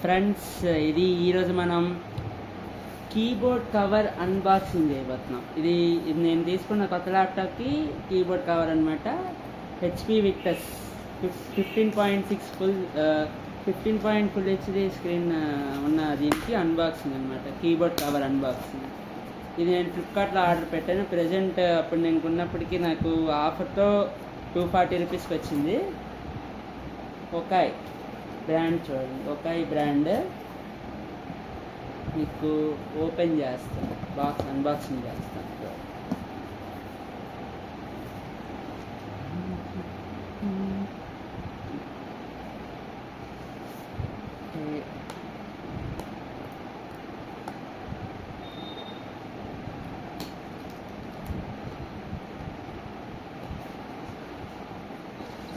Friends, ఇది ఈరోజు మనం కీబోర్డ్ కవర్ అన్బాక్సింగ్ చేయబోతున్నాం. ఇది నేను తీసుకున్న కొత్త ల్యాప్టాప్కి కీబోర్డ్ కవర్ అనమాట. HP Victus 15.6 full HD screen ఉన్న దీనికి అన్బాక్సింగ్ అనమాట, కీబోర్డ్ కవర్ అన్బాక్సింగ్. ఇది నేను ఫ్లిప్కార్ట్లో ఆర్డర్ పెట్టాను. ప్రజెంట్ అప్పుడు నేను కొన్నప్పటికీ నాకు ఆఫర్తో 240 రూపీస్కి వచ్చింది. ఒకాయ్ బ్రాండ్ చూడండి, ఒకాయ్ బ్రాండ్. మీకు ఓపెన్ చేస్తాను, బాక్స్ అన్బాక్సింగ్ చేస్తాను.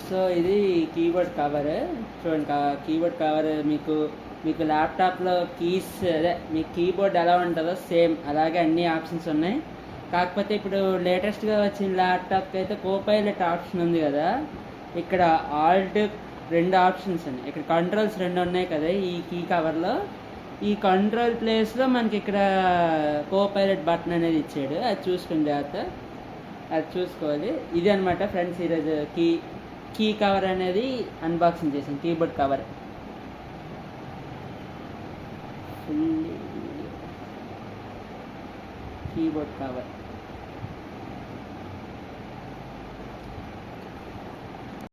సో ఇది కీబోర్డ్ కవర్ చూడండి. కీబోర్డ్ కవర్ మీకు ల్యాప్టాప్లో కీస్, అదే మీ కీబోర్డ్ ఎలా ఉంటుందో సేమ్ అలాగే అన్ని ఆప్షన్స్ ఉన్నాయి. కాకపోతే ఇప్పుడు లేటెస్ట్గా వచ్చిన ల్యాప్టాప్కి అయితే కోపైలట్ ఆప్షన్ ఉంది కదా, ఇక్కడ ఆల్ట్ 2 ఆప్షన్స్ ఉన్నాయి. ఇక్కడ కంట్రోల్స్ 2 ఉన్నాయి కదా ఈ కీ కవర్లో. ఈ కంట్రోల్ ప్లేస్లో మనకి ఇక్కడ కోపైలట్ బటన్ అనేది ఇచ్చాడు. అది చూసుకుని జాగ్రత్త, అది చూసుకోవాలి. ఇది అనమాట ఫ్రెండ్స్, ఈరోజు కీ కవర్ అనేది అన్బాక్సింగ్ చేసాను, కీబోర్డ్ కవర్. Keyboard cover